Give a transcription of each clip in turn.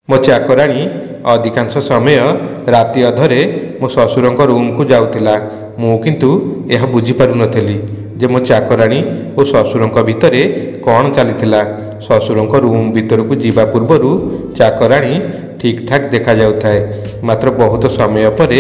मो चाकराणी अधिकांश समय राति अधरे मो ससुर रूम को जाऊला। मु किंतु यह बुझीपार नी जे मो चाकराणी और ससुर भितर कौन चली। ससुर रूम भीतर को जीवा पूर्वर चाकराणी ठीक ठाक देखा जाऊ थाए, मात्र बहुत समय पर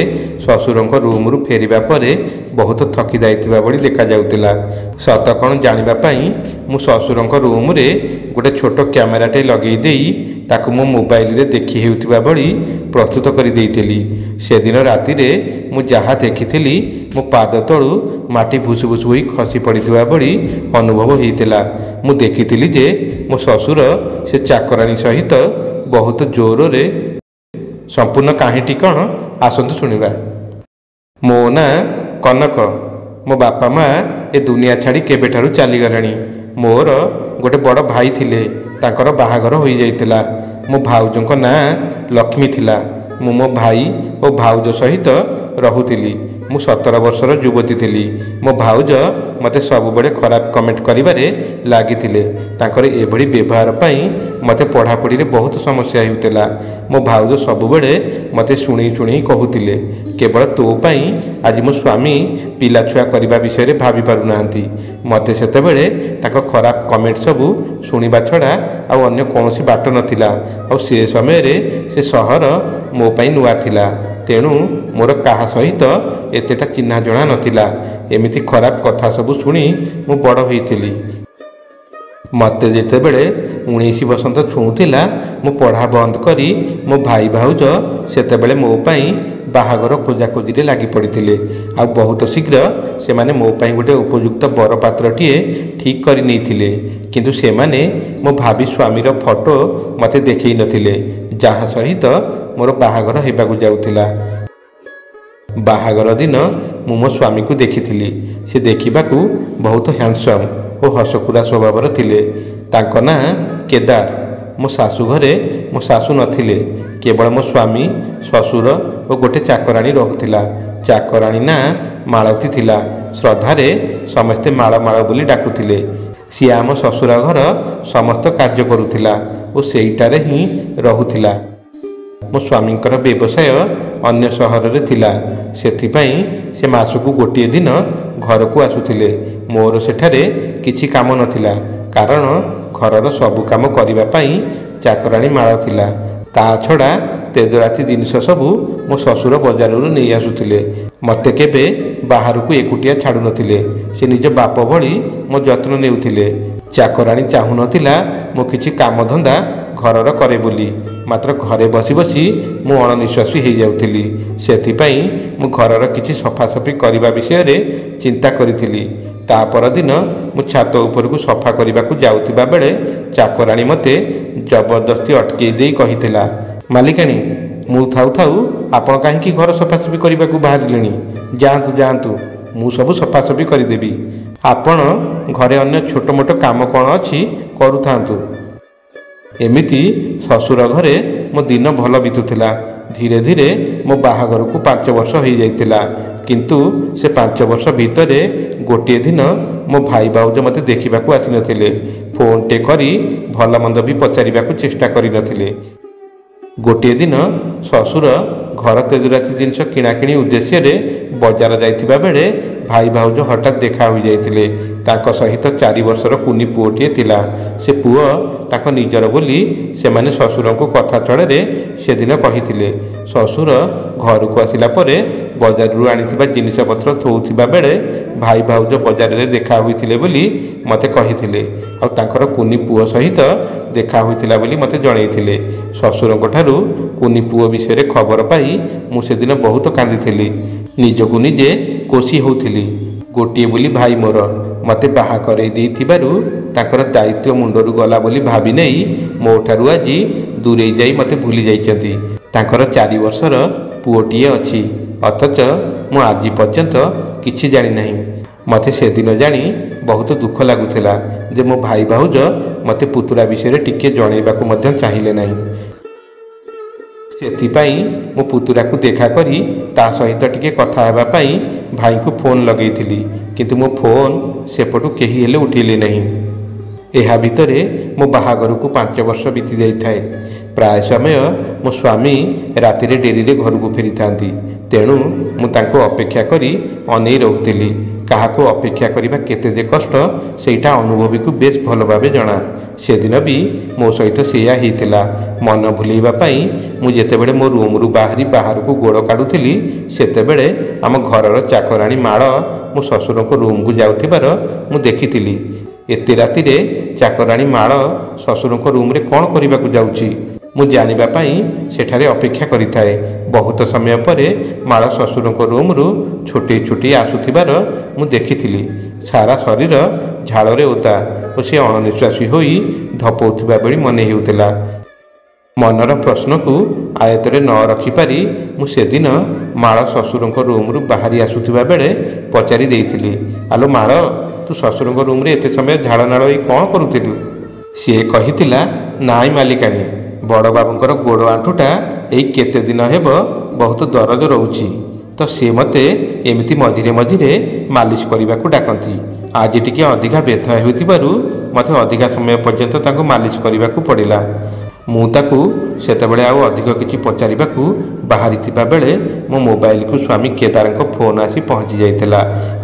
ससुर रूम रू फेरिबा परे बहुत थकी जाइतिबा भली देखा जाउतिला। सत कौन जानिबापाई मु ससुर रूम रे गोटे छोट कैमेराटे लगे देई ताकू मो मोबाइल रे देखी हेउतिबा भली प्रस्तुत करि देइतिली। से दिन राति रे मु जहा देखिथिली मो पाद तळु माटी भुस भुस होई खसी पड़िथिबा भली अनुभव हेइतिला। मु देखिथिली जे मो ससुर से चाकराणी सहित बहुत जोर रे संपूर्ण कहानी कौन आसतु शुणा। मो ना कनक, मो बापा माँ ए दुनिया छाड़ी केबेठारु चलीगलाणी। मोर गोटे बड़ भाई थिले, तांकर बाहागर हो जाइतिला। मो भाउजों ना लक्ष्मी थिला। मु मो भाई और भाउज सहित रहुतिली। मु 17 वर्षर युवती थिली। मो भाउज मते सब बड़े खराब कमेंट करिबारे लागिथिले। तांकर एभली व्यवहार पई मते पढ़ापढ़ी रे बहुत समस्या हेउतिला। मो भाउज सब बड़े मते शुणी शुणी कहूतिले, केवल तो पई आज मो स्वामी पिला छुआ करबा विषय रे भाबी पारु नांती। मते सेते बेले ताको खराब कमेंट सब शुणिबा छड़ा आ अन्य कोनोसी बाट नथिला। आ से समय रे से शहर मो पई नुआ थिला, तेणु मोर काहा सहित एतेटा चिन्हा जणा नथिला। एमिति खराब कथा सब शुणी मु बड़ होइथिली। मते जेतेबेले 19 बसंत छुँला मु पढ़ा बंद करी मो भाई भाउज सेतेबेले मो पई बाहागर खोजाखोजी रे लागी पड़िथिले। आ बहुत शीघ्र से माने मो पई गोटे उपयुक्त बर पात्रटीए ठीक करि नैथिले। किंतु से माने मो भाभी स्वामीर फोटो मते देखै नथिले, जहा सहित मोर बाहागर हेबाकु जाउथिला। बाहागर दिन मु मो स्वामी को देखिथिली। से देखिबाकू बहुत हैंडसम और हसखुरा स्वभावर थिले। तांको ना केदार। मो सासू घरे मो सासू नथिले, केवल मो स्वामी ससुर और गोटे चाकराणी रहुथिला। चाकराणी ना मालती थिला। श्रद्धारे समस्ते माल माल बोली डाकुथिले। सी आम ससुर घर समस्त कार्य करुथिला और सेइटारे ही रहुथिला। मो स्वामींकर व्यवसाय अन्य सहर रे थिला, सेथिपाई से मासकू गोटे दिन घर को आसुथिले। मोर सेठारे किछि काम नथिला, कारण घरर सबु काम करिबा पई चाकराणी माळ थिला। ता छड़ा तेजराती जिनिस सबू मो ससुर बजार रू नहीं आसुथिले। मते केबे बाहर को एकुटिया छाड़ू नथिले। से निज बाप भली मो जत्न नेउथिले। चाकराणी चाहू नथिला मो किछि काम धंदा घरर करे बोली, मात्र घरे बसी बसी मु अणनिश्वासी हो जाउथिली। सेथिपाई मु घरर किछि सफासफी करबा विषय रे चिंता करिथिली। ता पर दिन मु छात ऊपर को सफा करबा को जाउथिबा बेले चाकराणी मते जबरदस्ती अटके देई कहिथिला, मालिकाणी मु थाउ थाउ आपण काहेकि घर सफासफी करबा को बाहरिलेनी? जांतु जांतु, मु सब सफासफी करदेबी। आपण घरे अन्य छोट मोट काम कौन अछि करूथांतु। एमिति ससुर घरे मो दिन भल बीतुथिला। धीरे धीरे मो बाहागर को 5 वर्ष हो जाइतिला। किंतु से 5 वर्ष भितर गोटे दिन मो भाई भाउज मते देखिबाकू आसी नथिले। फोन टे करी भल मंद भी पचारिबाकू चेष्टा करि नथिले। गोटे दिन ससुर घर तेजराती जिनिस किणाकिणी उद्देश्य रे बजार जाइतिबा बेले भाई भाउज हठात देखा हो जाइतिले। ताको सहित 4 वर्षर कुनी पुओटीए थिला। से पुओ ताको निजर बोली से माने ससुर को कथा चढ़े से दिन कहिथिले। ससुर घर को आसिला परे बजार रू आनिथिबा जिनिस पत्र थौथिबा बेले भाई भाउज बजार रे देखा होइथिले बोली मते कहिथिले। आ तांकर कुनी पुओ सहित देखा होइथिला बोली मते जणैथिले। ससुरंक ठारू कुनी पुओ विषय रे खबर पाई मु से दिन बहुत कांदिथिली। निजकु निजे कोसी होउथिली। गोटिए बोली भाई मोर मते बाहा करे देइथिबारु तांकर दायित्व मुंडरू गला बोली भाबी नै मो ठारू आजी दूरे जाई मते भूली जाइचंती। तांकर 4 वर्षर पुओटीए अछि, अथच मु आजी पर्यंत किछि जानि नाही। मते से दिन जानी बहुत दुख लागुथिला जे मो भाई भाउज मते पुतुरा विषय रे टिके जणैबाकू मध्य चाहिले नाही। सेथिपाई मो पुतुरा को देखा करी ता सहित टिके कथा हेबा पाई भाई को फोन लगैथिली। किंतु मो फोन सेपटू केही हेले उठेले नहीं। ଏହା ଭିତରେ ମୋ ବାହାଘରକୁ 5 ବର୍ଷ ବିତି ଯାଇଥାଏ। ପ୍ରାୟ ସମୟ ମୋ ସ୍ୱାମୀ ରାତିରେ ଡେରିରେ ଘରକୁ ଫେରିଥାନ୍ତି। ତେଣୁ ମୁଁ ତାଙ୍କୁ ଅପେକ୍ଷା କରି ଅନେଇ ରହୁଥିଲି। କାହାକୁ ଅପେକ୍ଷା କରିବା କେତେ ଯେ କଷ୍ଟ ସେଇଟା ଅନୁଭବୀକୁ ବେଶ ଭଲ ଭାବେ ଜଣା। ସେଦିନ ବି ମୋ ସହିତ ସେଇଆ ହେଇଥିଲା। ମନ ଭୁଲେଇବା ପାଇଁ ମୁଁ ଯେତେବେଳେ ମୋ ରୁମ୍ରୁ ବାହାରି ବାହାରକୁ ଗୋଡ଼ କାଢ଼ୁଥିଲି, ସେତେବେଳେ ଆମ ଘରର ଚାକରାଣୀ ମାଳ ମୋ ଶ୍ୱଶୁରଙ୍କ ରୁମ୍କୁ ଯାଉଥିବାର ମୁଁ ଦେଖିଥିଲି। ଏତେ ରାତିରେ ଚାକରାଣୀ ମାଳ ଶ୍ୱଶୁରଙ୍କ ରୁମ୍ରେ କ'ଣ କରିବାକୁ ଯାଉଛି ମୁଁ ଜାଣିବା ପାଇଁ ସେଠାରେ ଅପେକ୍ଷା କରିଥାଏ। ବହୁତ ସମୟ ପରେ ମାଳ ଶ୍ୱଶୁରଙ୍କ ରୁମ୍ରୁ ଛୋଟେଇ ଛୋଟେଇ ଆସୁଥିବାର ମୁଁ ଦେଖିଥିଲି। ସାରା ଶରୀର ଝାଳରେ ଓଦା ଓ ସେ ଅଣନିଶ୍ୱାସୀ ହୋଇ ଧପଉଥିବା ଭଳି ମନେ ହେଉଥିଲା। ମନର ପ୍ରଶ୍ନକୁ ଆୟତ୍ତରେ ନ ରଖିପାରି ମୁଁ ସେଦିନ ମାଳ ଶ୍ୱଶୁରଙ୍କ ରୁମ୍ରୁ ବାହାରି ଆସୁଥିବା ବେଳେ ପଚାରି ଦେଇଥିଲି, ଆଲୋ ମାଳ, ତୁ ଶ୍ୱଶୁରଙ୍କ ରୁମ୍ରେ ଏତେ ସମୟ ଝାଳ ନାଳ ହୋଇ କ'ଣ କରୁଥିଲୁ? ସିଏ କହିଥିଲା, ନାଇଁ ମାଲିକାଣୀ, ବଡ଼ବାବୁଙ୍କର ଗୋଡ଼ ଆଣ୍ଠୁଟା ଏଇ କେତେ ଦିନ ହେବ ବହୁତ ଦରଜ ରହୁଛି, ତ ସିଏ ମୋତେ ଏମିତି ମଝିରେ ମଝିରେ ମାଲିସ କରିବାକୁ ଡାକନ୍ତି। ଆଜି ଟିକେ ଅଧିକା ବ୍ୟଥା ହେଉଥିବାରୁ ମୋତେ ଅଧିକା ସମୟ ପର୍ଯ୍ୟନ୍ତ ତାଙ୍କୁ ମାଲିସ କରିବାକୁ ପଡ଼ିଲା। ମୁଁ ତାକୁ ସେତେବେଳେ ଆଉ ଅଧିକ କିଛି ପଚାରିବାକୁ ବାହାରିଥିବା ବେଳେ ମୋ ମୋବାଇଲକୁ ସ୍ୱାମୀ କେଦାରଙ୍କ ଫୋନ୍ ଆସି ପହଞ୍ଚି ଯାଇଥିଲା।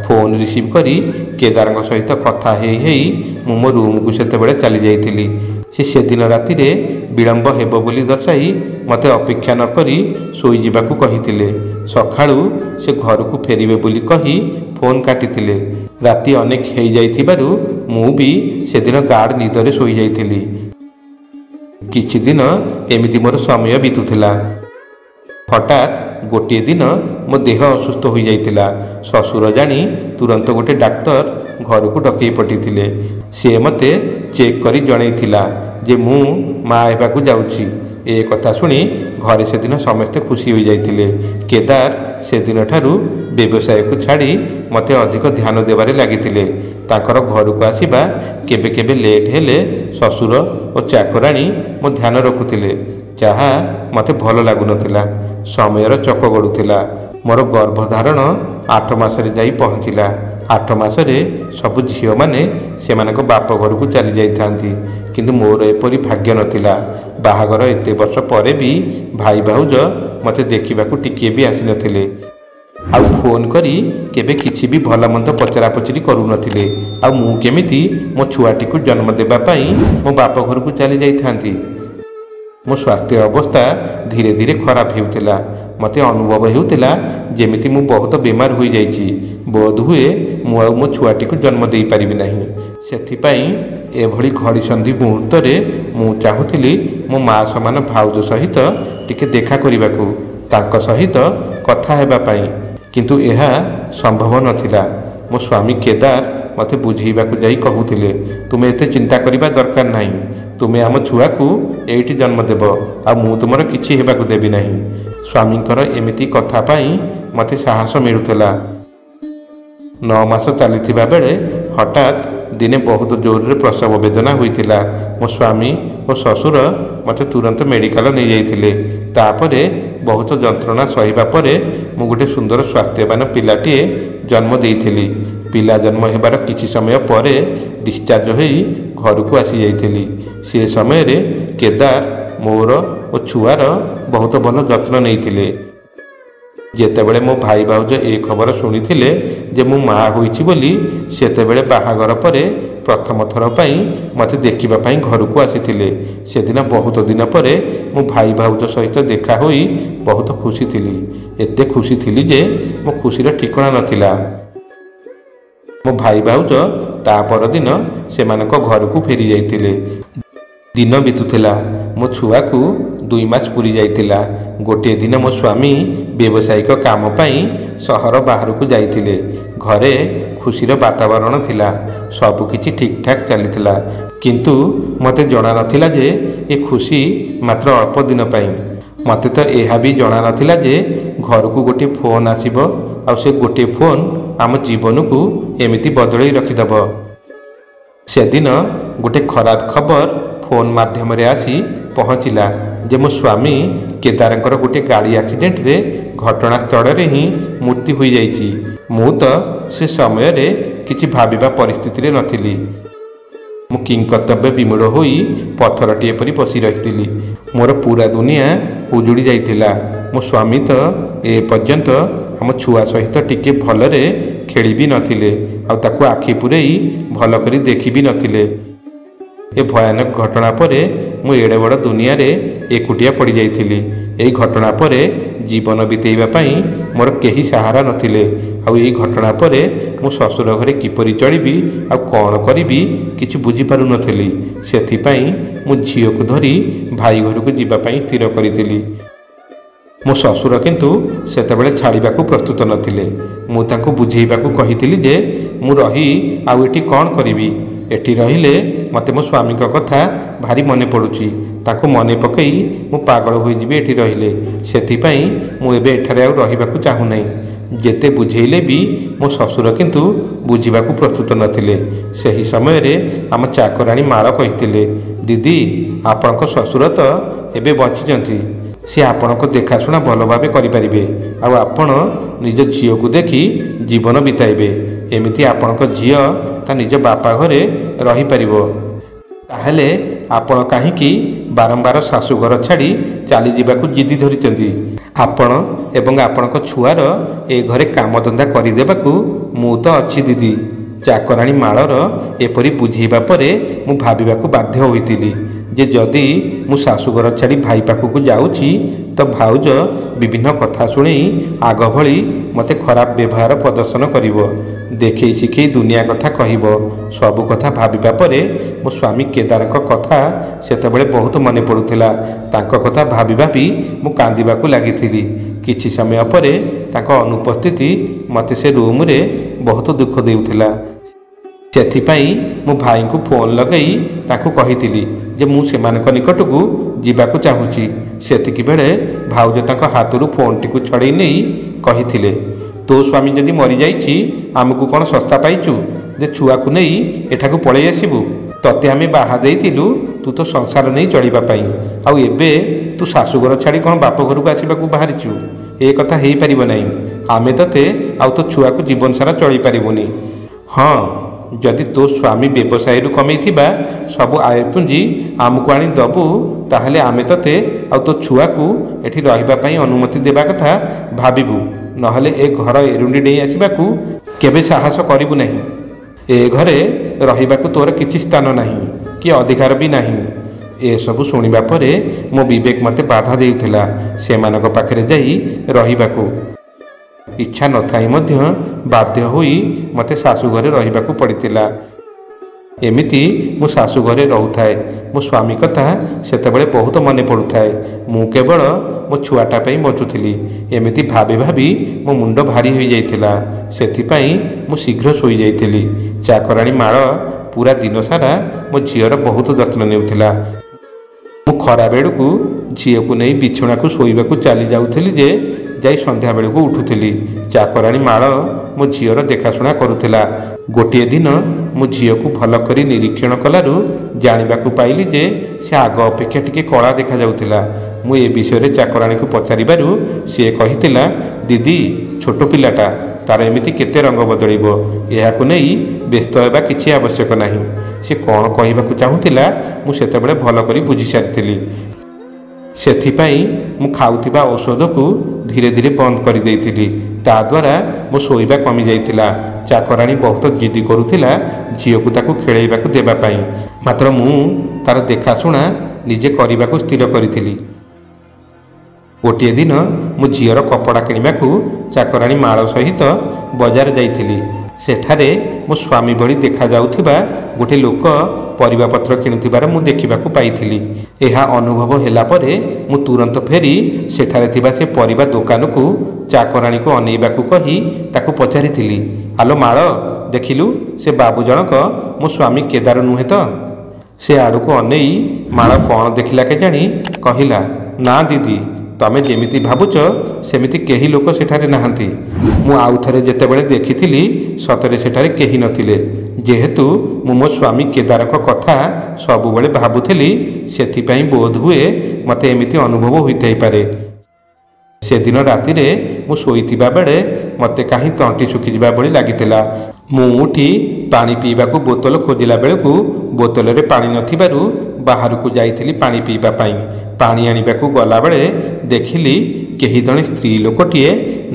ଫୋନ୍ ରିସିଭ୍ କରି କେଦାରଙ୍କ ସହିତ କଥା ହେଇ ହେଇ ମୁଁ ମୋ ରୁମ୍କୁ ସେତେବେଳେ ଚାଲି ଯାଇଥିଲି। ସେ ସେଦିନ ରାତିରେ ବିଳମ୍ବ ହେବ ବୋଲି ଦର୍ଶାଇ ମୋତେ ଅପେକ୍ଷା ନ କରି ଶୋଇଯିବାକୁ କହିଥିଲେ। ସକାଳୁ ସେ ଘରକୁ ଫେରିବେ ବୋଲି କହି ଫୋନ୍ କାଟିଥିଲେ। ରାତି ଅନେକ ହେଇଯାଇଥିବାରୁ ମୁଁ ବି ସେଦିନ ଗାଢ଼ ନିଦରେ ଶୋଇଯାଇଥିଲି। କିଛି ଦିନ ଏମିତି ମୋର ସମୟ ବିତୁଥିଲା। ହଠାତ୍ ଗୋଟିଏ ଦିନ ମୋ ଦେହ ଅସୁସ୍ଥ ହୋଇଯାଇଥିଲା। ଶ୍ୱଶୁର ଜାଣି ତୁରନ୍ତ ଗୋଟେ ଡାକ୍ତର ଘରକୁ ଡକେଇ ପଠାଇଥିଲେ। ସେ ମୋତେ ଚେକ୍ କରି ଜଣାଇଥିଲା ଯେ ମୁଁ ମା ହେବାକୁ ଯାଉଛି। ଏ କଥା ଶୁଣି ଘରେ ସେଦିନ ସମସ୍ତେ ଖୁସି ହୋଇଯାଇଥିଲେ। କେଦାର ସେଦିନଠାରୁ ବ୍ୟବସାୟକୁ ଛାଡ଼ି ମୋତେ ଅଧିକ ଧ୍ୟାନ ଦେବାରେ ଲାଗିଥିଲେ। ତାଙ୍କର ଘରକୁ ଆସିବା କେବେ କେବେ ଲେଟ୍ ହେଲେ ଶ୍ୱଶୁର ଓ ଚାକରାଣୀ ମୋ ଧ୍ୟାନ ରଖୁଥିଲେ, ଯାହା ମୋତେ ଭଲ ଲାଗୁନଥିଲା। ସମୟର ଚକ ଗଡ଼ୁଥିଲା। ମୋର ଗର୍ଭଧାରଣ 8 ମାସରେ ଯାଇ ପହଞ୍ଚିଲା। 8 ମାସରେ ସବୁ ଝିଅମାନେ ସେମାନଙ୍କ ବାପ ଘରକୁ ଚାଲି ଯାଇଥାନ୍ତି, କିନ୍ତୁ ମୋର ଏପରି ଭାଗ୍ୟ ନଥିଲା। ବାହାଘର ଏତେ ବର୍ଷ ପରେ ବି ଭାଇ ଭାଉଜ ମୋତେ ଦେଖିବାକୁ ଟିକିଏ ବି ଆସିନଥିଲେ। ଆଉ ଫୋନ୍ କରି କେବେ କିଛି ବି ଭଲ ମନ୍ଦ ପଚରାପଚରି କରୁନଥିଲେ। ଆଉ ମୁଁ କେମିତି ମୋ ଛୁଆଟିକୁ ଜନ୍ମ ଦେବା ପାଇଁ ମୋ ବାପ ଘରକୁ ଚାଲି ଯାଇଥାନ୍ତି। ମୋ ସ୍ୱାସ୍ଥ୍ୟ ଅବସ୍ଥା ଧୀରେ ଧୀରେ ଖରାପ ହେଉଥିଲା। ମୋତେ ଅନୁଭବ ହେଉଥିଲା ଯେମିତି ମୁଁ ବହୁତ ବେମାର ହୋଇଯାଇଛି। ବୋଧହୁଏ ମୁଁ ଆଉ ମୋ ଛୁଆଟିକୁ ଜନ୍ମ ଦେଇପାରିବି ନାହିଁ। ସେଥିପାଇଁ ଏଭଳି ଘଡ଼ିସନ୍ଧି ମୁହୂର୍ତ୍ତରେ ମୁଁ ଚାହୁଁଥିଲି ମୋ ମା ସମାନ ଭାଉଜ ସହିତ ଟିକେ ଦେଖା କରିବାକୁ, ତାଙ୍କ ସହିତ କଥା ହେବା ପାଇଁ, କିନ୍ତୁ ଏହା ସମ୍ଭବ ନଥିଲା। ମୋ ସ୍ୱାମୀ କେଦାର ମୋତେ ବୁଝେଇବାକୁ ଯାଇ କହୁଥିଲେ, ତୁମେ ଏତେ ଚିନ୍ତା କରିବା ଦରକାର ନାହିଁ। ତୁମେ ଆମ ଛୁଆକୁ ଏଇଠି ଜନ୍ମ ଦେବ, ଆଉ ମୁଁ ତୁମର କିଛି ହେବାକୁ ଦେବି ନାହିଁ। ସ୍ୱାମୀଙ୍କର ଏମିତି କଥା ପାଇଁ ମୋତେ ସାହସ ମିଳୁଥିଲା। 9 ମାସ ଚାଲିଥିବା ବେଳେ ହଠାତ୍ ଦିନେ ବହୁତ ଜୋରରେ ପ୍ରସବ ବେଦନା ହୋଇଥିଲା। ମୋ ସ୍ୱାମୀ ଓ ଶ୍ୱଶୁର ମୋତେ ତୁରନ୍ତ ମେଡ଼ିକାଲ ନେଇଯାଇଥିଲେ। ତାପରେ ବହୁତ ଯନ୍ତ୍ରଣା ସହିବା ପରେ ମୁଁ ଗୋଟେ ସୁନ୍ଦର ସ୍ୱାସ୍ଥ୍ୟବାନ ପିଲାଟିଏ ଜନ୍ମ ଦେଇଥିଲି। ପିଲା ଜନ୍ମ ହେବାର କିଛି ସମୟ ପରେ ଡିସଚାର୍ଜ ହୋଇ ଘରକୁ ଆସିଯାଇଥିଲି। ସେ ସମୟରେ କେଦାର ମୋର ଓ ଛୁଆର ବହୁତ ଭଲ ଯତ୍ନ ନେଇଥିଲେ। ଯେତେବେଳେ ମୋ ଭାଇ ଭାଉଜ ଏ ଖବର ଶୁଣିଥିଲେ ଯେ ମୁଁ ମା ହୋଇଛି ବୋଲି, ସେତେବେଳେ ବାହାଘର ପରେ ପ୍ରଥମ ଥର ପାଇଁ ମୋତେ ଦେଖିବା ପାଇଁ ଘରକୁ ଆସିଥିଲେ। ସେଦିନ ବହୁତ ଦିନ ପରେ ମୁଁ ଭାଇ ଭାଉଜ ସହିତ ଦେଖା ହୋଇ ବହୁତ ଖୁସି ଥିଲି। ଏତେ ଖୁସି ଥିଲି ଯେ ମୋ ଖୁସିର ଠିକଣା ନଥିଲା। ମୋ ଭାଇ ଭାଉଜ ତା ପରଦିନ ସେମାନଙ୍କ ଘରକୁ ଫେରି ଯାଇଥିଲେ। ଦିନ ବିତୁଥିଲା। ମୋ ଛୁଆକୁ 2 ମାସ ପୁରି ଯାଇଥିଲା। ଗୋଟିଏ ଦିନ ମୋ ସ୍ୱାମୀ ବ୍ୟବସାୟିକ କାମ ପାଇଁ ସହର ବାହାରକୁ ଯାଇଥିଲେ। ଘରେ ଖୁସିର ବାତାବରଣ ଥିଲା। ସବୁକିଛି ଠିକ୍ଠାକ୍ ଚାଲିଥିଲା। କିନ୍ତୁ ମୋତେ ଜଣା ନଥିଲା ଯେ ଏ ଖୁସି ମାତ୍ର ଅଳ୍ପ ଦିନ ପାଇଁ। ମୋତେ ତ ଏହା ବି ଜଣା ନଥିଲା ଯେ ଘରକୁ ଗୋଟିଏ ଫୋନ୍ ଆସିବ, ଆଉ ସେ ଗୋଟିଏ ଫୋନ୍ ଆମ ଜୀବନକୁ ଏମିତି ବଦଳେଇ ରଖିଦେବ। ସେଦିନ ଗୋଟେ ଖରାପ ଖବର ଫୋନ୍ ମାଧ୍ୟମରେ ଆସି ପହଞ୍ଚିଲା ଯେ ମୋ ସ୍ୱାମୀ କେଦାରଙ୍କର ଗୋଟିଏ ଗାଡ଼ି ଆକ୍ସିଡେଣ୍ଟରେ ଘଟଣାସ୍ଥଳରେ ହିଁ ମୃତ୍ୟୁ ହୋଇଯାଇଛି। ମୁଁ ତ ସେ ସମୟରେ କିଛି ଭାବିବା ପରିସ୍ଥିତିରେ ନଥିଲି। ମୁଁ କିଂକର୍ତ୍ତବ୍ୟ ବିମୂଢ଼ ହୋଇ ପଥରଟିଏ ପରି ବସି ରହିଥିଲି। ମୋର ପୁରା ଦୁନିଆ ଉଜୁଡ଼ି ଯାଇଥିଲା। ମୋ ସ୍ୱାମୀ ତ ଏ ପର୍ଯ୍ୟନ୍ତ ଆମ ଛୁଆ ସହିତ ଟିକେ ଭଲରେ ଖେଳି ବି ନଥିଲେ, ଆଉ ତାକୁ ଆଖି ପୂରେଇ ଭଲ କରି ଦେଖି ବି ନଥିଲେ। ଏ ଭୟାନକ ଘଟଣା ପରେ ମୁଁ ଏଡ଼େ ବଡ଼ ଦୁନିଆରେ ଏକୁଟିଆ ପଡ଼ିଯାଇଥିଲି। ଏହି ଘଟଣା ପରେ ଜୀବନ ବିତେଇବା ପାଇଁ ମୋର କେହି ସାହାରା ନଥିଲେ। ଆଉ ଏହି ଘଟଣା ପରେ ମୁଁ ଶ୍ୱଶୁର ଘରେ କିପରି ଚଳିବି ଆଉ କ'ଣ କରିବି କିଛି ବୁଝିପାରୁନଥିଲି। ସେଥିପାଇଁ ମୁଁ ଝିଅକୁ ଧରି ଭାଇ ଘରକୁ ଯିବା ପାଇଁ ସ୍ଥିର କରିଥିଲି। ମୋ ଶ୍ୱଶୁର କିନ୍ତୁ ସେତେବେଳେ ଛାଡ଼ିବାକୁ ପ୍ରସ୍ତୁତ ନଥିଲେ। ମୁଁ ତାଙ୍କୁ ବୁଝେଇବାକୁ କହିଥିଲି ଯେ ମୁଁ ରହି ଆଉ ଏଠି କ'ଣ କରିବି। ଏଠି ରହିଲେ ମୋତେ ମୋ ସ୍ୱାମୀଙ୍କ କଥା ଭାରି ମନେ ପଡ଼ୁଛି। ତାଙ୍କୁ ମନେ ପକାଇ ମୁଁ ପାଗଳ ହୋଇଯିବି ଏଠି ରହିଲେ। ସେଥିପାଇଁ ମୁଁ ଏବେ ଏଠାରେ ଆଉ ରହିବାକୁ ଚାହୁଁନାହିଁ। ଯେତେ ବୁଝେଇଲେ ବି ମୋ ଶ୍ୱଶୁର କିନ୍ତୁ ବୁଝିବାକୁ ପ୍ରସ୍ତୁତ ନଥିଲେ। ସେହି ସମୟରେ ଆମ ଚାକରାଣୀ ମାଳ କହିଥିଲେ, ଦିଦି ଆପଣଙ୍କ ଶ୍ୱଶୁର ତ ଏବେ ବଞ୍ଚିଛନ୍ତି। ସେ ଆପଣଙ୍କ ଦେଖାଶୁଣା ଭଲ ଭାବେ କରିପାରିବେ, ଆଉ ଆପଣ ନିଜ ଝିଅକୁ ଦେଖି ଜୀବନ ବିତାଇବେ। ଏମିତି ଆପଣଙ୍କ ଝିଅ ତା ନିଜ ବାପା ଘରେ ରହିପାରିବ। ତାହେଲେ ଆପଣ କାହିଁକି ବାରମ୍ବାର ଶାଶୁଘର ଛାଡ଼ି ଚାଲିଯିବାକୁ ଜିଦି ଧରିଛନ୍ତି? ଆପଣ ଏବଂ ଆପଣଙ୍କ ଛୁଆର ଏ ଘରେ କାମଧନ୍ଦା କରିଦେବାକୁ ମୁଁ ତ ଅଛି ଦିଦି। ଚାକରାଣୀ ମାଳର ଏପରି ବୁଝେଇବା ପରେ ମୁଁ ଭାବିବାକୁ ବାଧ୍ୟ ହୋଇଥିଲି ଯେ ଯଦି ମୁଁ ଶାଶୁଘର ଛାଡ଼ି ଭାଇ ପାଖକୁ ଯାଉଛି ତ ଭାଉଜ ବିଭିନ୍ନ କଥା ଶୁଣେଇ ଆଗ ଭଳି ମୋତେ ଖରାପ ବ୍ୟବହାର ପ୍ରଦର୍ଶନ କରିବ, ଦେଖେଇ ଶିଖେଇ ଦୁନିଆ କଥା କହିବ। ସବୁ କଥା ଭାବିବା ପରେ ମୋ ସ୍ୱାମୀ କେଦାରଙ୍କ କଥା ସେତେବେଳେ ବହୁତ ମନେ ପଡ଼ୁଥିଲା। ତାଙ୍କ କଥା ଭାବି ଭାବି ମୁଁ କାନ୍ଦିବାକୁ ଲାଗିଥିଲି। କିଛି ସମୟ ପରେ ତାଙ୍କ ଅନୁପସ୍ଥିତି ମୋତେ ସେ ରୁମ୍ରେ ବହୁତ ଦୁଃଖ ଦେଉଥିଲା। ସେଥିପାଇଁ ମୁଁ ଭାଇଙ୍କୁ ଫୋନ୍ ଲଗାଇ ତାଙ୍କୁ କହିଥିଲି ଯେ ମୁଁ ସେମାନଙ୍କ ନିକଟକୁ ଯିବାକୁ ଚାହୁଁଛି। ସେତିକିବେଳେ ଭାଉଜ ତାଙ୍କ ହାତରୁ ଫୋନ୍ଟିକୁ ଛଡ଼େଇ ନେଇ କହିଥିଲେ, ତୋ ସ୍ୱାମୀ ଯଦି ମରିଯାଇଛି ଆମକୁ କ'ଣ ଶସ୍ତା ପାଇଛୁ ଯେ ଛୁଆକୁ ନେଇ ଏଠାକୁ ପଳେଇ ଆସିବୁ? ତତେ ଆମେ ବାହା ଦେଇଥିଲୁ ତୁ ତ ସଂସାର ନେଇ ଚଳିବା ପାଇଁ, ଆଉ ଏବେ ତୁ ଶାଶୁଘର ଛାଡ଼ି କ'ଣ ବାପ ଘରକୁ ଆସିବାକୁ ବାହାରିଛୁ? ଏ କଥା ହେଇପାରିବ ନାହିଁ। ଆମେ ତତେ ଆଉ ତୋ ଛୁଆକୁ ଜୀବନ ସାରା ଚଳିପାରିବୁନି। ହଁ, ଯଦି ତୋ ସ୍ୱାମୀ ବ୍ୟବସାୟରୁ କମେଇଥିବା ସବୁ ଆୟ ପୁଞ୍ଜି ଆମକୁ ଆଣି ଦେବୁ ତାହେଲେ ଆମେ ତତେ ଆଉ ତୋ ଛୁଆକୁ ଏଠି ରହିବା ପାଇଁ ଅନୁମତି ଦେବା କଥା ଭାବିବୁ। ନହେଲେ ଏ ଘର ଏରୁଣ୍ଡି ଡେଇଁ ଆସିବାକୁ କେବେ ସାହସ କରିବୁ ନାହିଁ। ଏ ଘରେ ରହିବାକୁ ତୋର କିଛି ସ୍ଥାନ ନାହିଁ କି ଅଧିକାର ବି ନାହିଁ। ଏସବୁ ଶୁଣିବା ପରେ ମୋ ବିବେକ ମୋତେ ବାଧା ଦେଉଥିଲା ସେମାନଙ୍କ ପାଖରେ ଯାଇ ରହିବାକୁ। ଇଚ୍ଛା ନଥାଇ ମଧ୍ୟ ବାଧ୍ୟ ହୋଇ ମୋତେ ଶାଶୁଘରେ ରହିବାକୁ ପଡ଼ିଥିଲା। ଏମିତି ମୁଁ ଶାଶୁଘରେ ରହୁଥାଏ। ମୋ ସ୍ୱାମୀ କଥା ସେତେବେଳେ ବହୁତ ମନେ ପଡ଼ୁଥାଏ। ମୁଁ କେବଳ ମୋ ଛୁଆଟା ପାଇଁ ବଞ୍ଚୁଥିଲି। ଏମିତି ଭାବି ଭାବି ମୋ ମୁଣ୍ଡ ଭାରି ହୋଇଯାଇଥିଲା। ସେଥିପାଇଁ ମୁଁ ଶୀଘ୍ର ଶୋଇଯାଇଥିଲି। ଚାକରାଣୀ ମାଳ ପୁରା ଦିନ ସାରା ମୋ ଝିଅର ବହୁତ ଯତ୍ନ ନେଉଥିଲା। ମୁଁ ଖରାବେଳକୁ ଝିଅକୁ ନେଇ ବିଛଣାକୁ ଶୋଇବାକୁ ଚାଲି ଯାଉଥିଲି ଯେ ଯାଇ ସନ୍ଧ୍ୟାବେଳକୁ ଉଠୁଥିଲି। ଚାକରାଣୀ ମାଳ ମୋ ଝିଅର ଦେଖାଶୁଣା କରୁଥିଲା। ଗୋଟିଏ ଦିନ ମୁଁ ଝିଅକୁ ଭଲ କରି ନିରୀକ୍ଷଣ କଲାରୁ ଜାଣିବାକୁ ପାଇଲି ଯେ ସେ ଆଗ ଅପେକ୍ଷା ଟିକେ କଳା ଦେଖାଯାଉଥିଲା। ମୁଁ ଏ ବିଷୟରେ ଚାକରାଣୀକୁ ପଚାରିବାରୁ ସିଏ କହିଥିଲା, ଦିଦି ଛୋଟ ପିଲାଟା, ତାର ଏମିତି କେତେ ରଙ୍ଗ ବଦଳିବ, ଏହାକୁ ନେଇ ବ୍ୟସ୍ତ ହେବା କିଛି ଆବଶ୍ୟକ ନାହିଁ। ସେ କ'ଣ କହିବାକୁ ଚାହୁଁଥିଲା ମୁଁ ସେତେବେଳେ ଭଲ କରି ବୁଝିସାରିଥିଲି। ସେଥିପାଇଁ ମୁଁ ଖାଉଥିବା ଔଷଧକୁ ଧୀରେ ଧୀରେ ବନ୍ଦ କରିଦେଇଥିଲି। ତାଦ୍ୱାରା ମୋ ଶୋଇବା କମିଯାଇଥିଲା। ଚାକରାଣୀ ବହୁତ ଜିଦି କରୁଥିଲା ଝିଅକୁ ତାକୁ ଖେଳେଇବାକୁ ଦେବା ପାଇଁ, ମାତ୍ର ମୁଁ ତାର ଦେଖାଶୁଣା ନିଜେ କରିବାକୁ ସ୍ଥିର କରିଥିଲି। ଗୋଟିଏ ଦିନ ମୁଁ ଝିଅର କପଡ଼ା କିଣିବାକୁ ଚାକରାଣୀ ମାଳ ସହିତ ବଜାର ଯାଇଥିଲି। ସେଠାରେ ମୋ ସ୍ୱାମୀ ଭଳି ଦେଖାଯାଉଥିବା ଗୋଟିଏ ଲୋକ ପରିବାପତ୍ର କିଣୁଥିବାର ମୁଁ ଦେଖିବାକୁ ପାଇଥିଲି। ଏହା ଅନୁଭବ ହେଲା ପରେ ମୁଁ ତୁରନ୍ତ ଫେରି ସେଠାରେ ଥିବା ସେ ପରିବା ଦୋକାନକୁ ଚାକରାଣୀକୁ ଅନେଇବାକୁ କହି ତାକୁ ପଚାରିଥିଲି, ଆଲୋ ମାଳ, ଦେଖିଲୁ ସେ ବାବୁ ଜଣକ ମୋ ସ୍ୱାମୀ କେଦାର ନୁହେଁ ତ? ସେ ଆଡ଼କୁ ଅନେଇ ମାଳ କ'ଣ ଦେଖିଲା କେଜାଣି କହିଲା, ନା ଦିଦି, ତମେ ଯେମିତି ଭାବୁଛ ସେମିତି କେହି ଲୋକ ସେଠାରେ ନାହାନ୍ତି। ମୁଁ ଆଉ ଥରେ ଯେତେବେଳେ ଦେଖିଥିଲି ସତରେ ସେଠାରେ କେହି ନଥିଲେ। ଯେହେତୁ ମୁଁ ମୋ ସ୍ୱାମୀ କେଦାରଙ୍କ କଥା ସବୁବେଳେ ଭାବୁଥିଲି ସେଥିପାଇଁ ବୋଧହୁଏ ମୋତେ ଏମିତି ଅନୁଭବ ହୋଇଥାଇପାରେ। ସେଦିନ ରାତିରେ ମୁଁ ଶୋଇଥିବା ବେଳେ ମୋତେ କାହିଁ ତଣ୍ଟି ଶୁଖିଯିବା ଭଳି ଲାଗିଥିଲା। ମୁଁ ଉଠି ପାଣି ପିଇବାକୁ ବୋତଲ ଖୋଜିଲା ବେଳକୁ ବୋତଲରେ ପାଣି ନଥିବାରୁ ବାହାରକୁ ଯାଇଥିଲି ପାଣି ପିଇବା ପାଇଁ। ପାଣି ଆଣିବାକୁ ଗଲାବେଳେ ଦେଖିଲି କେହି ଜଣେ ସ୍ତ୍ରୀ ଲୋକଟିଏ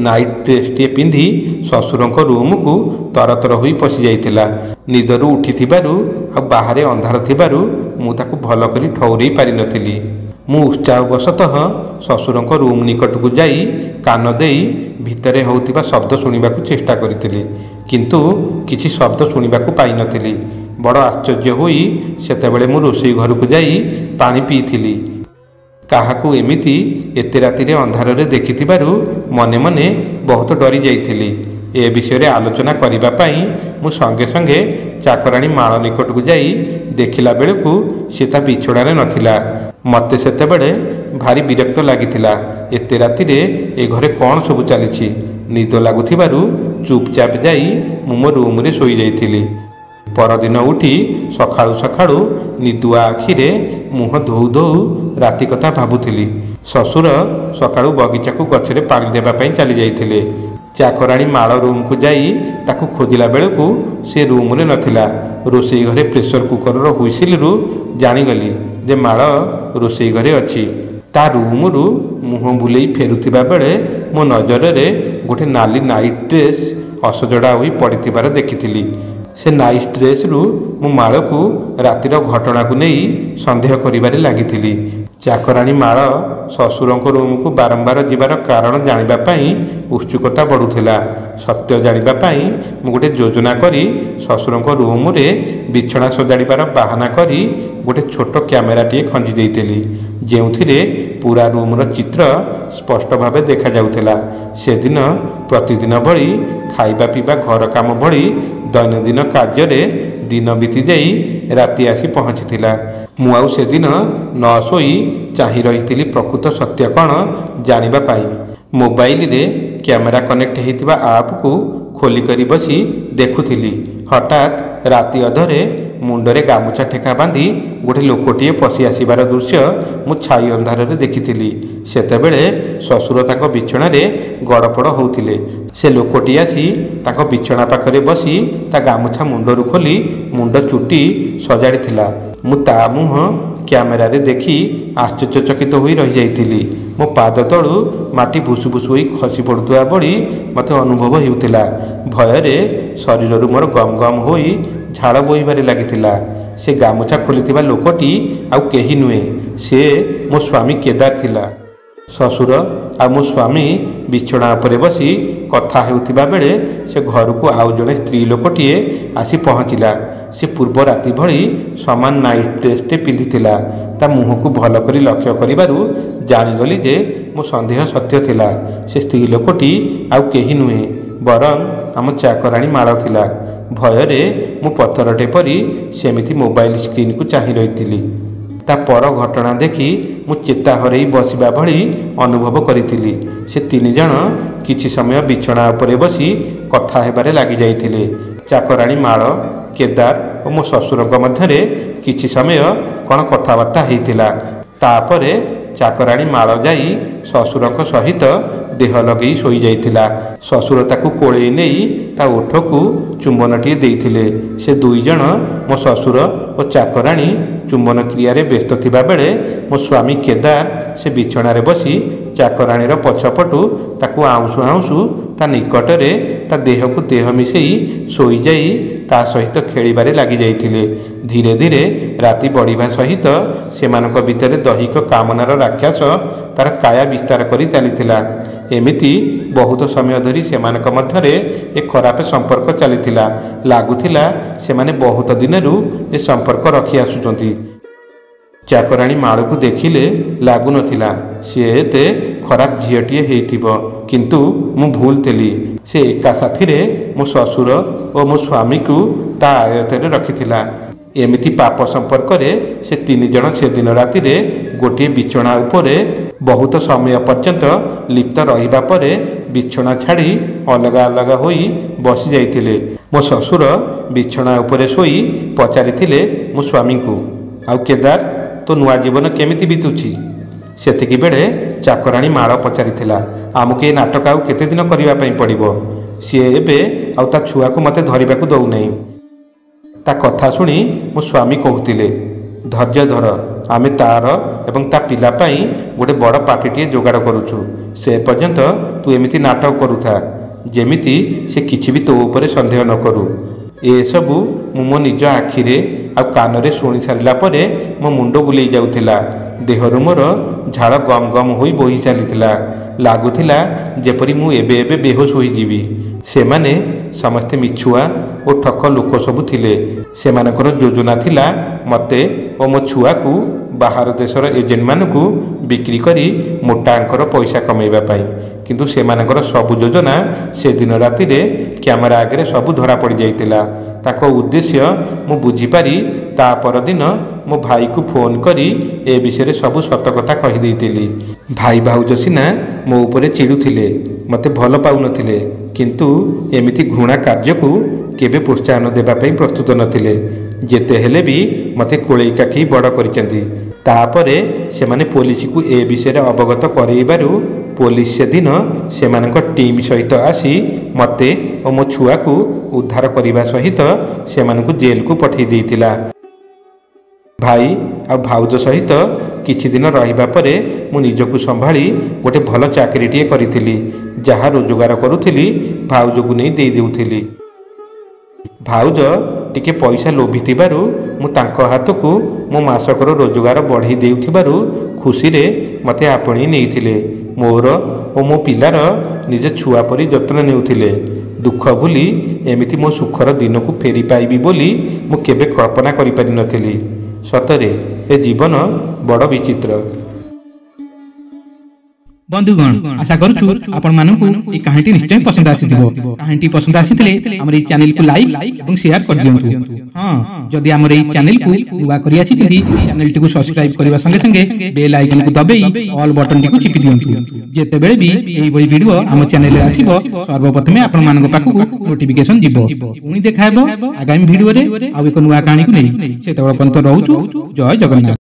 ନାଇଟ୍ ଡ୍ରେସ୍ଟିଏ ପିନ୍ଧି ଶ୍ୱଶୁରଙ୍କ ରୁମ୍କୁ ତରତର ହୋଇ ପଶିଯାଇଥିଲା। ନିଦରୁ ଉଠିଥିବାରୁ ଆଉ ବାହାରେ ଅନ୍ଧାର ଥିବାରୁ ମୁଁ ତାକୁ ଭଲ କରି ଠଉରେଇ ପାରିନଥିଲି। ମୁଁ ଉତ୍ସାହବଶତଃ ଶ୍ୱଶୁରଙ୍କ ରୁମ୍ ନିକଟକୁ ଯାଇ କାନ ଦେଇ ଭିତରେ ହେଉଥିବା ଶବ୍ଦ ଶୁଣିବାକୁ ଚେଷ୍ଟା କରିଥିଲି, କିନ୍ତୁ କିଛି ଶବ୍ଦ ଶୁଣିବାକୁ ପାଇନଥିଲି। ବଡ଼ ଆଶ୍ଚର୍ଯ୍ୟ ହୋଇ ସେତେବେଳେ ମୁଁ ରୋଷେଇ ଘରକୁ ଯାଇ ପାଣି ପିଇଥିଲି। କାହାକୁ ଏମିତି ଏତେ ରାତିରେ ଅନ୍ଧାରରେ ଦେଖିଥିବାରୁ ମନେ ମନେ ବହୁତ ଡରି ଯାଇଥିଲି। ଏ ବିଷୟରେ ଆଲୋଚନା କରିବା ପାଇଁ ମୁଁ ସଙ୍ଗେ ସଙ୍ଗେ ଚାକରାଣୀ ମାଳ ନିକଟକୁ ଯାଇ ଦେଖିଲା ବେଳକୁ ସେ ତା ବିଛଣାରେ ନଥିଲା। ମୋତେ ସେତେବେଳେ ଭାରି ବିରକ୍ତ ଲାଗିଥିଲା। ଏତେ ରାତିରେ ଏ ଘରେ କ'ଣ ସବୁ ଚାଲିଛି। ନିଦ ଲାଗୁଥିବାରୁ ଚୁପଚାପ ଯାଇ ମୁଁ ମୋ ରୁମ୍ରେ ଶୋଇଯାଇଥିଲି। ପରଦିନ ଉଠି ସକାଳୁ ସକାଳୁ ନିଦୁଆ ଆଖିରେ ମୁହଁ ଧୋଉ ଧୋଉ ରାତି କଥା ଭାବୁଥିଲି। ଶ୍ୱଶୁର ସକାଳୁ ବଗିଚାକୁ ଗଛରେ ପାଣି ଦେବା ପାଇଁ ଚାଲି ଯାଇଥିଲେ। ଚାକରାଣୀ ମାଳ ରୁମ୍କୁ ଯାଇ ତାକୁ ଖୋଜିଲା ବେଳକୁ ସେ ରୁମ୍ରେ ନଥିଲା। ରୋଷେଇ ଘରେ ପ୍ରେସର କୁକରର ହୁଇସିଲରୁ ଜାଣିଗଲି ଯେ ମାଳ ରୋଷେଇ ଘରେ ଅଛି। ତା ରୁମ୍ରୁ ମୁହଁ ବୁଲେଇ ଫେରୁଥିବା ବେଳେ ମୋ ନଜରରେ ଗୋଟିଏ ନାଲି ନାଇଟ୍ ଡ୍ରେସ୍ ଅସଜଡ଼ା ହୋଇ ପଡ଼ିଥିବାର ଦେଖିଥିଲି। ସେ ନାଇଟ୍ ଡ୍ରେସ୍ରୁ ମୁଁ ମାଳକୁ ରାତିର ଘଟଣାକୁ ନେଇ ସନ୍ଦେହ କରିବାରେ ଲାଗିଥିଲି। ଚାକରାଣୀ ମାଳ ଶ୍ୱଶୁରଙ୍କ ରୁମ୍କୁ ବାରମ୍ବାର ଯିବାର କାରଣ ଜାଣିବା ପାଇଁ ଉତ୍ସୁକତା ବଢ଼ୁଥିଲା। ସତ୍ୟ ଜାଣିବା ପାଇଁ ମୁଁ ଗୋଟିଏ ଯୋଜନା କରି ଶ୍ୱଶୁରଙ୍କ ରୁମ୍ରେ ବିଛଣା ସଜାଡ଼ିବାର ବାହାନା କରି ଗୋଟିଏ ଛୋଟ କ୍ୟାମେରାଟିଏ ଖଞ୍ଜି ଦେଇଥିଲି, ଯେଉଁଥିରେ ପୁରା ରୁମ୍ର ଚିତ୍ର ସ୍ପଷ୍ଟ ଭାବେ ଦେଖାଯାଉଥିଲା। ସେଦିନ ପ୍ରତିଦିନ ଭଳି ଖାଇବା ପିଇବା ଘର କାମ ଭଳି ଦୈନନ୍ଦିନ କାର୍ଯ୍ୟରେ ଦିନ ବିତିଯାଇ ରାତି ଆସି ପହଞ୍ଚିଥିଲା। ମୁଁ ଆଉ ସେଦିନ ନ ଶୋଇ ଚାହିଁ ରହିଥିଲି ପ୍ରକୃତ ସତ୍ୟ କ'ଣ ଜାଣିବା ପାଇଁ। ମୋବାଇଲରେ କ୍ୟାମେରା କନେକ୍ଟ ହୋଇଥିବା ଆପ୍କୁ ଖୋଲିକରି ବସି ଦେଖୁଥିଲି। ହଠାତ୍ ରାତି ଅଧରେ ମୁଣ୍ଡରେ ଗାମୁଛା ଠେକା ବାନ୍ଧି ଗୋଟିଏ ଲୋକଟିଏ ପଶି ଆସିବାର ଦୃଶ୍ୟ ମୁଁ ଛାଇ ଅନ୍ଧାରରେ ଦେଖିଥିଲି। ସେତେବେଳେ ଶ୍ୱଶୁର ତାଙ୍କ ବିଛଣାରେ ଗଡ଼ପଡ଼ ହେଉଥିଲେ। ସେ ଲୋକଟି ଆସି ତାଙ୍କ ବିଛଣା ପାଖରେ ବସି ତା ଗାମୁଛା ମୁଣ୍ଡରୁ ଖୋଲି ମୁଣ୍ଡ ଚୁଟି ସଜାଡ଼ିଥିଲା। ମୁଁ ତା ମୁହଁ କ୍ୟାମେରାରେ ଦେଖି ଆଶ୍ଚର୍ଯ୍ୟଚକିତ ହୋଇ ରହିଯାଇଥିଲି। ମୋ ପାଦ ତଳୁ ମାଟି ଭୁସୁ ଭୁସୁ ହୋଇ ଖସି ପଡ଼ୁଥିବା ଭଳି ମୋତେ ଅନୁଭବ ହେଉଥିଲା। ଭୟରେ ଶରୀରରୁ ମୋର ଗମ ଗମ ହୋଇ ଝାଳ ବୋହିବାରେ ଲାଗିଥିଲା। ସେ ଗାମୁଛା ଖୋଲିଥିବା ଲୋକଟି ଆଉ କେହି ନୁହେଁ, ସେ ମୋ ସ୍ୱାମୀ କେଦାର ଥିଲା। ଶ୍ୱଶୁର ଆଉ ମୋ ସ୍ୱାମୀ ବିଛଣା ଉପରେ ବସି କଥା ହେଉଥିବା ବେଳେ ସେ ଘରକୁ ଆଉ ଜଣେ ସ୍ତ୍ରୀ ଲୋକଟିଏ ଆସି ପହଞ୍ଚିଲା। ସେ ପୂର୍ବ ରାତି ଭଳି ସମାନ ନାଇଟ୍ ଡ୍ରେସ୍ଟେ ପିନ୍ଧିଥିଲା। ତା ମୁହଁକୁ ଭଲ କରି ଲକ୍ଷ୍ୟ କରିବାରୁ ଜାଣିଗଲି ଯେ ମୋ ସନ୍ଦେହ ସତ୍ୟ ଥିଲା। ସେ ସ୍ତ୍ରୀ ଲୋକଟି ଆଉ କେହି ନୁହେଁ, ବରଂ ଆମ ଚାକରାଣୀ ମାଳ ଥିଲା। ଭୟରେ ମୁଁ ପଥରଟେ ପରି ସେମିତି ମୋବାଇଲ ସ୍କ୍ରିନ୍କୁ ଚାହିଁ ରହିଥିଲି। ତା ପର ଘଟଣା ଦେଖି ମୁଁ ଚେତା ହରେଇ ବସିବା ଭଳି ଅନୁଭବ କରିଥିଲି। ସେ ତିନି ଜଣ କିଛି ସମୟ ବିଛଣା ଉପରେ ବସି କଥା ହେବାରେ ଲାଗିଯାଇଥିଲେ। ଚାକରାଣୀ ମାଳ, କେଦାର ଓ ମୋ ଶ୍ୱଶୁରଙ୍କ ମଧ୍ୟରେ କିଛି ସମୟ କ'ଣ କଥାବାର୍ତ୍ତା ହେଇଥିଲା। ତାପରେ ଚାକରାଣୀ ମାଳ ଯାଇ ଶ୍ୱଶୁରଙ୍କ ସହିତ ଦେହ ଲଗେଇ ଶୋଇଯାଇଥିଲା। ଶ୍ୱଶୁର ତାକୁ କୋଳେଇ ନେଇ ତା ଓଠକୁ ଚୁମ୍ବନଟିଏ ଦେଇଥିଲେ। ସେ ଦୁଇଜଣ, ମୋ ଶ୍ୱଶୁର ଓ ଚାକରାଣୀ, ଚୁମ୍ବନ କ୍ରିୟାରେ ବ୍ୟସ୍ତ ଥିବା ବେଳେ ମୋ ସ୍ୱାମୀ କେଦାର ସେ ବିଛଣାରେ ବସି ଚାକରାଣୀର ପଛପଟୁ ତାକୁ ଆଉଁସୁ ଆଉଁସୁ ତା ନିକଟରେ ତା ଦେହକୁ ଦେହ ମିଶେଇ ଶୋଇଯାଇ ତା ସହିତ ଖେଳିବାରେ ଲାଗିଯାଇଥିଲେ। ଧୀରେ ଧୀରେ ରାତି ବଢ଼ିବା ସହିତ ସେମାନଙ୍କ ଭିତରେ ଦୈହିକ କାମନାର ରାକ୍ଷସ ତାର କାୟା ବିସ୍ତାର କରି ଚାଲିଥିଲା। ଏମିତି ବହୁତ ସମୟ ଧରି ସେମାନଙ୍କ ମଧ୍ୟରେ ଏ ଖରାପ ସମ୍ପର୍କ ଚାଲିଥିଲା। ଲାଗୁଥିଲା ସେମାନେ ବହୁତ ଦିନରୁ ଏ ସମ୍ପର୍କ ରଖି ଆସୁଛନ୍ତି। ଚାକରାଣୀ ମାଳକୁ ଦେଖିଲେ ଲାଗୁନଥିଲା ସିଏ ଏତେ ଖରାପ ଝିଅଟିଏ ହେଇଥିବ, କିନ୍ତୁ ମୁଁ ଭୁଲ ଥିଲି। ସେ ଏକା ସାଥିରେ ମୋ ଶ୍ୱଶୁର ଓ ମୋ ସ୍ୱାମୀକୁ ତା ଆୟତ୍ତରେ ରଖିଥିଲା। ଏମିତି ପାପ ସମ୍ପର୍କରେ ସେ ତିନି ଜଣ ସେଦିନ ରାତିରେ ଗୋଟିଏ ବିଛଣା ଉପରେ ବହୁତ ସମୟ ପର୍ଯ୍ୟନ୍ତ ଲିପ୍ତ ରହିବା ପରେ ବିଛଣା ଛାଡ଼ି ଅଲଗା ଅଲଗା ହୋଇ ବସି ଯାଇଥିଲେ। ମୋ ଶ୍ୱଶୁର ବିଛଣା ଉପରେ ଶୋଇ ପଚାରିଥିଲେ ମୋ ସ୍ୱାମୀଙ୍କୁ, ଆଉ କେଦାର, ତୋ ନୂଆ ଜୀବନ କେମିତି ବିତୁଛି? ସେତିକିବେଳେ ଚାକରାଣୀ ମାଳ ପଚାରିଥିଲା, ଆମକୁ ଏ ନାଟକ ଆଉ କେତେ ଦିନ କରିବା ପାଇଁ ପଡ଼ିବ? ସିଏ ଏବେ ଆଉ ତା ଛୁଆକୁ ମୋତେ ଧରିବାକୁ ଦେଉନାହିଁ। ତା କଥା ଶୁଣି ମୋ ସ୍ୱାମୀ କହୁଥିଲେ, ଧୈର୍ଯ୍ୟ ଧର, ଆମେ ତାର ଏବଂ ତା ପିଲା ପାଇଁ ଗୋଟେ ବଡ଼ ପାର୍ଟିଟିଏ ଯୋଗାଡ଼ କରୁଛୁ। ସେ ପର୍ଯ୍ୟନ୍ତ ତୁ ଏମିତି ନାଟକ କରୁଥା ଯେମିତି ସେ କିଛି ବି ତୋ ଉପରେ ସନ୍ଦେହ ନ କରୁ। ଏସବୁ ମୁଁ ମୋ ନିଜ ଆଖିରେ ଆଉ କାନରେ ଶୁଣି ସାରିଲା ପରେ ମୋ ମୁଣ୍ଡ ବୁଲେଇ ଯାଉଥିଲା। ଦେହରୁ ମୋର ଝାଳ ଗମ ଗମ ହୋଇ ବୋହି ଚାଲିଥିଲା। ଲାଗୁଥିଲା ଯେପରି ମୁଁ ଏବେ ଏବେ ବେହୋସ ହୋଇଯିବି। ସେମାନେ ସମସ୍ତେ ମିଛୁଆ ଓ ଠକ ଲୋକ ସବୁ ଥିଲେ। ସେମାନଙ୍କର ଯୋଜନା ଥିଲା ମୋତେ ଓ ମୋ ଛୁଆକୁ ବାହାର ଦେଶର ଏଜେଣ୍ଟମାନଙ୍କୁ ବିକ୍ରି କରି ମୋଟା ଅଙ୍କର ପଇସା କମାଇବା ପାଇଁ। କିନ୍ତୁ ସେମାନଙ୍କର ସବୁ ଯୋଜନା ସେଦିନ ରାତିରେ କ୍ୟାମେରା ଆଗରେ ସବୁ ଧରା ପଡ଼ିଯାଇଥିଲା। ତାଙ୍କ ଉଦ୍ଦେଶ୍ୟ ମୁଁ ବୁଝିପାରି ତା ପରଦିନ ମୋ ଭାଇକୁ ଫୋନ୍ କରି ଏ ବିଷୟରେ ସବୁ ସତ କଥା କହିଦେଇଥିଲି। ଭାଇ ଭାଉଜ ସିନା ମୋ ଉପରେ ଚିଡ଼ୁଥିଲେ, ମୋତେ ଭଲ ପାଉନଥିଲେ, କିନ୍ତୁ ଏମିତି ଘୃଣା କାର୍ଯ୍ୟକୁ କେବେ ପ୍ରୋତ୍ସାହନ ଦେବା ପାଇଁ ପ୍ରସ୍ତୁତ ନଥିଲେ। ଯେତେ ହେଲେ ବି ମୋତେ କୋଳେଇ କାଖେଇ ବଡ଼ କରିଛନ୍ତି। ତାପରେ ସେମାନେ ପୋଲିସକୁ ଏ ବିଷୟରେ ଅବଗତ କରାଇବାରୁ ପୋଲିସ ସେଦିନ ସେମାନଙ୍କ ଟିମ୍ ସହିତ ଆସି ମୋତେ ଓ ମୋ ଛୁଆକୁ ଉଦ୍ଧାର କରିବା ସହିତ ସେମାନଙ୍କୁ ଜେଲକୁ ପଠାଇ ଦେଇଥିଲା। ଭାଇ ଆଉ ଭାଉଜ ସହିତ କିଛି ଦିନ ରହିବା ପରେ ମୁଁ ନିଜକୁ ସମ୍ଭାଳି ଗୋଟେ ଭଲ ଚାକିରିଟିଏ କରିଥିଲି। ଯାହା ରୋଜଗାର କରୁଥିଲି ଭାଉଜକୁ ନେଇ ଦେଇ ଦେଉଥିଲି। ଭାଉଜ ଟିକେ ପଇସା ଲୋଭିଥିବାରୁ ମୁଁ ତାଙ୍କ ହାତକୁ ମୋ ମାସକର ରୋଜଗାର ବଢ଼େଇ ଦେଉଥିବାରୁ ଖୁସିରେ ମୋତେ ଆପଣେଇ ନେଇଥିଲେ। ମୋର ଓ ମୋ ପିଲାର ନିଜ ଛୁଆ ପରି ଯତ୍ନ ନେଉଥିଲେ। ଦୁଃଖ ଭୁଲି ଏମିତି ମୋ ସୁଖର ଦିନକୁ ଫେରି ପାଇବି ବୋଲି ମୁଁ କେବେ କଳ୍ପନା କରିପାରିନଥିଲି। ସତରେ ଏ ଜୀବନ ବଡ଼ ବିଚିତ୍ର। बंधुगण आशा करूछु आपण मानकु ए कहानीटी निश्चय पसंद आसीथिबो। कहानीटी पसंद आसीथिले हमर ए चैनल को लाइक एवं शेयर कर दियंतु। हां जदि हमर ए चैनल को नुवा करी आछिथि चैनल टी को सब्सक्राइब करबा संगे संगे बेल आइकन को दबेई ऑल बटन टी को चिपि दियंतु। जेते बेले भी एई बडी वीडियो हम चैनल रे आसीबो सर्वप्रथमे आपण मानक पाखु नोटिफिकेशन जिवो। पुनी देखाइबो आगामी वीडियो रे आ एक नुवा कहानी को नै। सेतबेला पर्यंत रहूछु। जय जगन्नाथ।